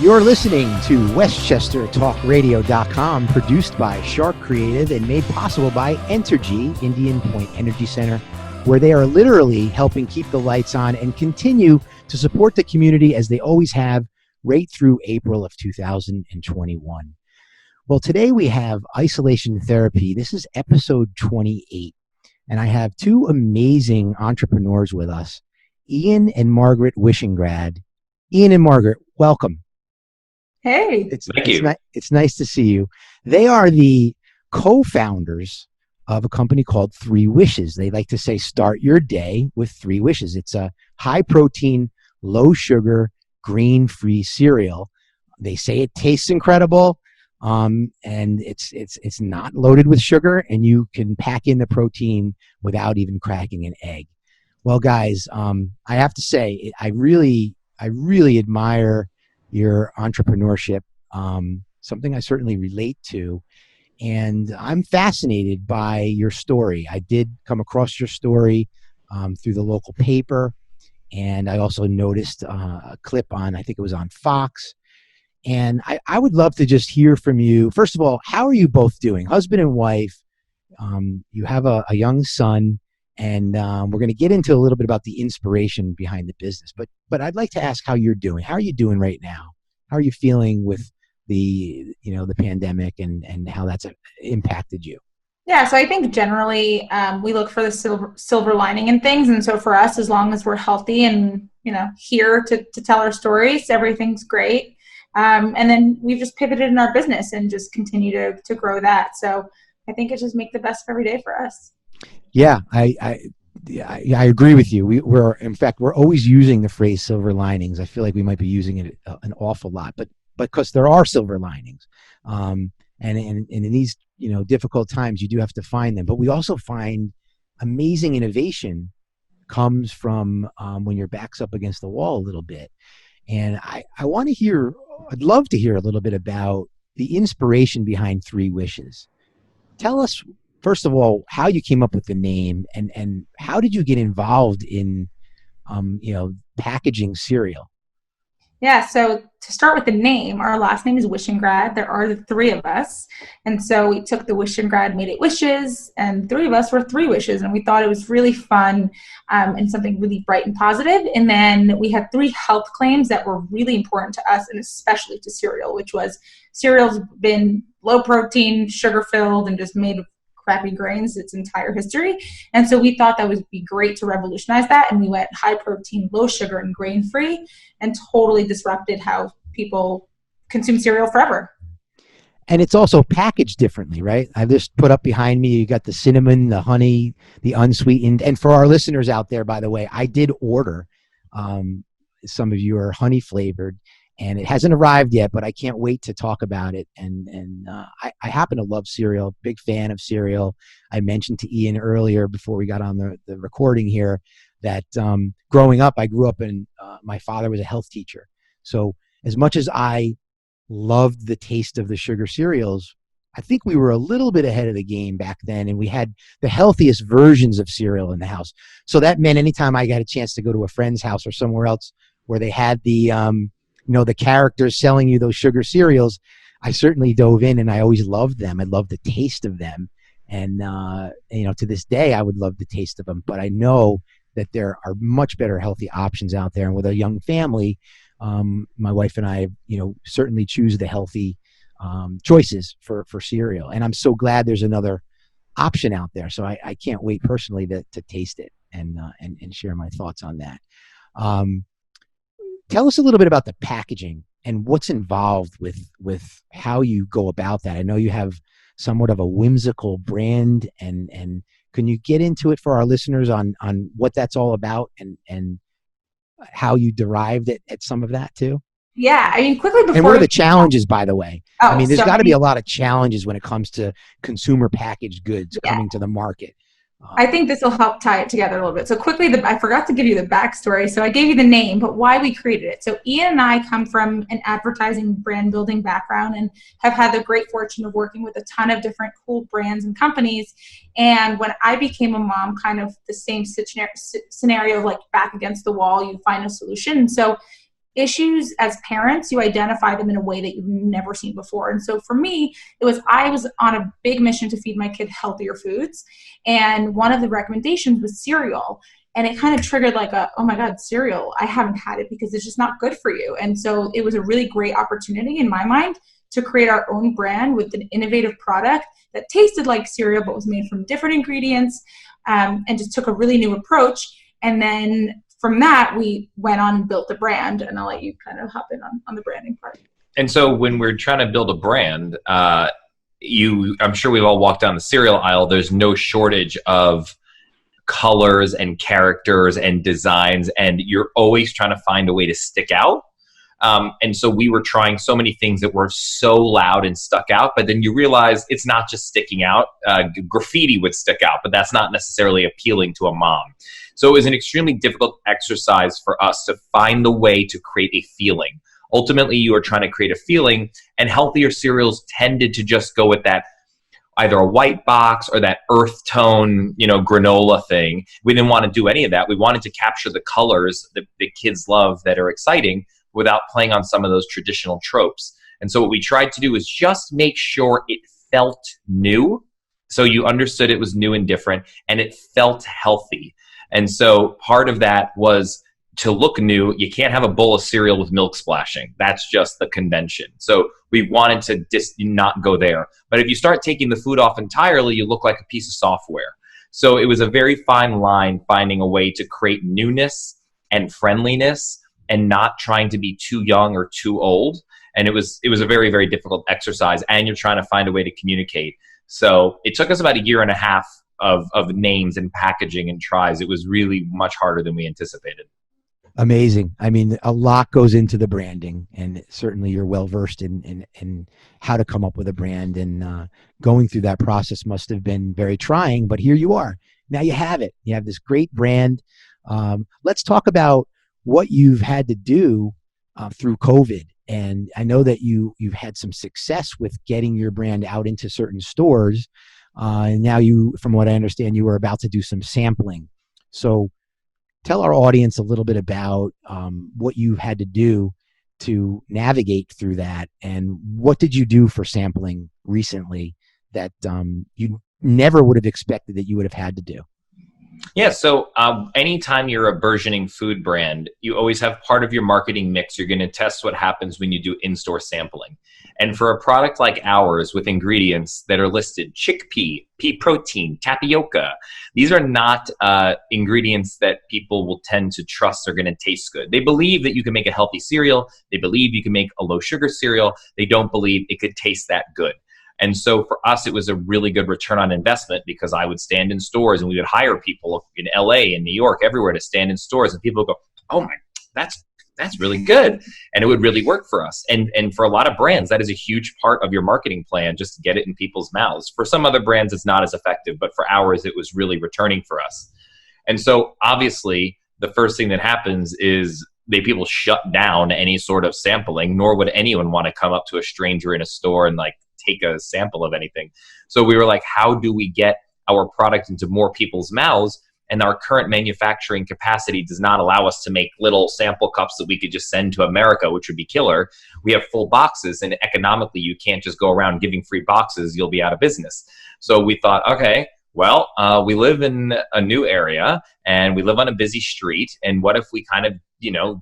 You're listening to WestchesterTalkRadio.com, produced by Shark Creative and made possible by Entergy, Indian Point Energy Center, where they are literally helping keep the lights on and continue to support the community as they always have right through April of 2021. Well, today we have isolation therapy. This is episode 28, and I have two amazing entrepreneurs with us, Ian and Margaret Wishingrad. Ian and Margaret, welcome. Hey. Thank you. It's nice to see you. They are the co-founders of a company called Three Wishes. They like to say, start your day with three wishes. It's a high protein, low sugar, grain-free cereal. They say it tastes incredible, and it's not loaded with sugar, and you can pack in the protein without even cracking an egg. Well, guys, I have to say, I really admire your entrepreneurship, something I certainly relate to. And I'm fascinated by your story. I did come across your story through the local paper. And I also noticed a clip on, I think it was on Fox. And I would love to just hear from you. First of all, how are you both doing? Husband and wife, you have a young son. And we're going to get into a little bit about the inspiration behind the business. But I'd like to ask how you're doing. How are you doing right now? How are you feeling with the pandemic and how that's impacted you? Yeah, so I think generally we look for the silver lining in things. And so for us, as long as we're healthy and here to tell our stories, everything's great. And then we've just pivoted in our business and just continue to grow that. So I think it's just make the best of every day for us. Yeah, I agree with you. We're always using the phrase silver linings. I feel like we might be using it an awful lot, but because there are silver linings, and in these difficult times, you do have to find them. But we also find amazing innovation comes from when your back's up against the wall a little bit. And I'd love to hear a little bit about the inspiration behind Three Wishes. Tell us, first of all, how you came up with the name and how did you get involved in, packaging cereal? Yeah, so to start with the name, our last name is Wishingrad. There are the three of us. And so we took the Wishingrad, made it wishes, and three of us were three wishes. And we thought it was really fun and something really bright and positive. And then we had three health claims that were really important to us and especially to cereal, which was cereal's been low protein, sugar filled, and just made of crappy grains its entire history. And so we thought that would be great to revolutionize that. And we went high protein, low sugar, and grain free, and totally disrupted how people consume cereal forever. And it's also packaged differently, right? I've just put up behind me, you got the cinnamon, the honey, the unsweetened. And for our listeners out there, by the way, I did order some of your honey flavored. And it hasn't arrived yet, but I can't wait to talk about it. And I happen to love cereal, big fan of cereal. I mentioned to Ian earlier before we got on the recording here that growing up, I grew up in, my father was a health teacher. So as much as I loved the taste of the sugar cereals, I think we were a little bit ahead of the game back then, and we had the healthiest versions of cereal in the house. So that meant anytime I got a chance to go to a friend's house or somewhere else where they had the characters selling you those sugar cereals, I certainly dove in, and I always loved them. I loved the taste of them. And, to this day, I would love the taste of them. But I know that there are much better healthy options out there. And with a young family, my wife and I, certainly choose the healthy choices for cereal. And I'm so glad there's another option out there. So I can't wait personally to taste it and share my thoughts on that. Tell us a little bit about the packaging and what's involved with how you go about that. I know you have somewhat of a whimsical brand, and can you get into it for our listeners on what that's all about and how you derived at some of that too? Yeah, I mean, quickly before. And what are the challenges, by the way? Oh, there's got to be a lot of challenges when it comes to consumer packaged goods coming to the market. I think this will help tie it together a little bit. So quickly, I forgot to give you the backstory. So I gave you the name, but why we created it. So Ian and I come from an advertising brand building background and have had the great fortune of working with a ton of different cool brands and companies. And when I became a mom, kind of the same scenario, like back against the wall, you find a solution. And so issues as parents, you identify them in a way that you've never seen before. And so for me, I was on a big mission to feed my kid healthier foods. And one of the recommendations was cereal. And it kind of triggered like oh my God, cereal, I haven't had it because it's just not good for you. And so it was a really great opportunity in my mind to create our own brand with an innovative product that tasted like cereal, but was made from different ingredients, and just took a really new approach. And then from that, we went on and built the brand. And I'll let you kind of hop in on the branding part. And so when we're trying to build a brand, I'm sure we've all walked down the cereal aisle. There's no shortage of colors and characters and designs, and you're always trying to find a way to stick out. And so we were trying so many things that were so loud and stuck out, but then you realize it's not just sticking out. Graffiti would stick out, but that's not necessarily appealing to a mom. So it was an extremely difficult exercise for us to find the way to create a feeling. Ultimately, you are trying to create a feeling, and healthier cereals tended to just go with that, either a white box or that earth tone, granola thing. We didn't want to do any of that. We wanted to capture the colors that the kids love that are exciting without playing on some of those traditional tropes. And so what we tried to do is just make sure it felt new. So you understood it was new and different, and it felt healthy. And so part of that was to look new. You can't have a bowl of cereal with milk splashing. That's just the convention. So we wanted to just not go there. But if you start taking the food off entirely, you look like a piece of software. So it was a very fine line finding a way to create newness and friendliness and not trying to be too young or too old. And it was a very, very difficult exercise, and you're trying to find a way to communicate. So it took us about 1.5 years of names and packaging and tries. It was really much harder than we anticipated. Amazing. I mean, a lot goes into the branding, and certainly you're well versed in how to come up with a brand, and going through that process must have been very trying, but here you are. Now you have it. You have this great brand. Let's talk about what you've had to do through COVID. And I know that you've had some success with getting your brand out into certain stores. And now from what I understand, you were about to do some sampling. So tell our audience a little bit about what you had to do to navigate through that, and what did you do for sampling recently that you never would have expected that you would have had to do? Yeah, so anytime you're a burgeoning food brand, you always have part of your marketing mix. You're going to test what happens when you do in-store sampling. And for a product like ours with ingredients that are listed, chickpea, pea protein, tapioca, these are not ingredients that people will tend to trust are going to taste good. They believe that you can make a healthy cereal. They believe you can make a low-sugar cereal. They don't believe it could taste that good. And so for us, it was a really good return on investment, because I would stand in stores and we would hire people in LA and New York, everywhere, to stand in stores, and people would go, "Oh my, that's really good." And it would really work for us. And for a lot of brands, that is a huge part of your marketing plan, just to get it in people's mouths. For some other brands, it's not as effective, but for ours, it was really returning for us. And so obviously the first thing that happens is people shut down any sort of sampling, nor would anyone want to come up to a stranger in a store and take a sample of anything. So we were like, how do we get our product into more people's mouths? And our current manufacturing capacity does not allow us to make little sample cups that we could just send to America, which would be killer. We have full boxes, and economically, you can't just go around giving free boxes. You'll be out of business. So we thought, okay, well, we live in a new area and we live on a busy street. And what if we kind of,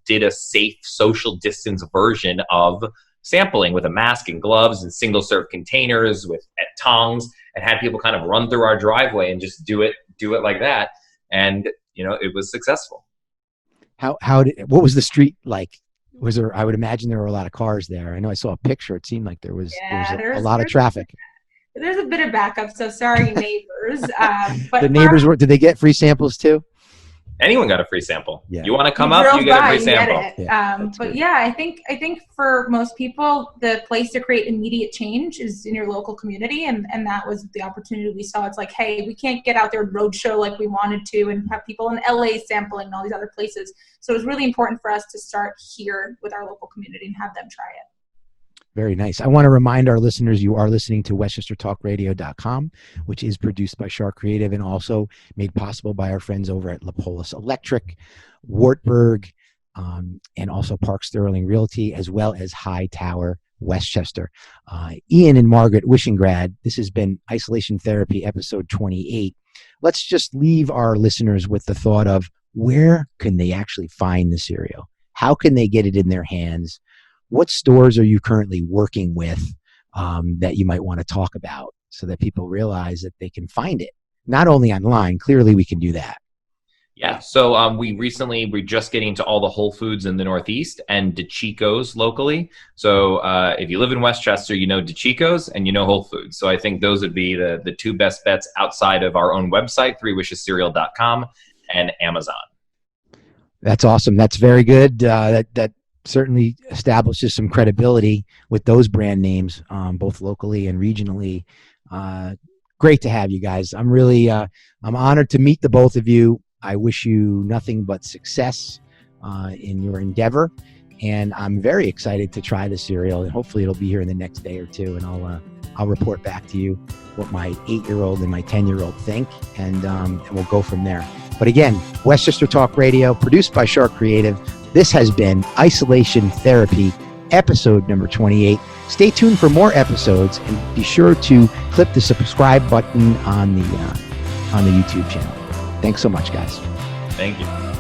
did a safe social distance version of sampling with a mask and gloves and single serve containers with tongs, and had people kind of run through our driveway and just do it like that. And, it was successful. What was the street like? Was there, I would imagine there were a lot of cars there. I know I saw a picture. It seemed like there was a lot of traffic. There's a bit of backup. So sorry, neighbors. But the neighbors did they get free samples too? Anyone got a free sample. Yeah. You want to come up, you get a free sample. I think for most people, the place to create immediate change is in your local community. And that was the opportunity we saw. It's like, hey, we can't get out there and roadshow like we wanted to and have people in LA sampling and all these other places. So it was really important for us to start here with our local community and have them try it. Very nice. I want to remind our listeners you are listening to WestchesterTalkRadio.com, which is produced by Shark Creative and also made possible by our friends over at Lapolis Electric, Wartburg, and also Park Sterling Realty, as well as Hightower Westchester. Ian and Margaret Wishingrad, this has been Isolation Therapy, episode 28. Let's just leave our listeners with the thought of, where can they actually find the cereal? How can they get it in their hands? What stores are you currently working with that you might want to talk about, so that people realize that they can find it, not only online? Clearly we can do that. Yeah, so we're just getting to all the Whole Foods in the Northeast and DeChico's locally. So if you live in Westchester, you know DeChico's and you know Whole Foods. So I think those would be the two best bets outside of our own website, threewishescereal.com, and Amazon. That's awesome. That's very good. That certainly establishes some credibility with those brand names, both locally and regionally. Great to have you guys. I'm really I'm honored to meet the both of you. I wish you nothing but success in your endeavor, and I'm very excited to try the cereal, and hopefully it'll be here in the next day or two, and I'll report back to you what my 8-year-old and my 10-year-old think, and we'll go from there. But again, Westchester Talk Radio, produced by Shark Creative. This has been Isolation Therapy, episode number 28. Stay tuned for more episodes, and be sure to click the subscribe button on the YouTube channel. Thanks so much, guys. Thank you.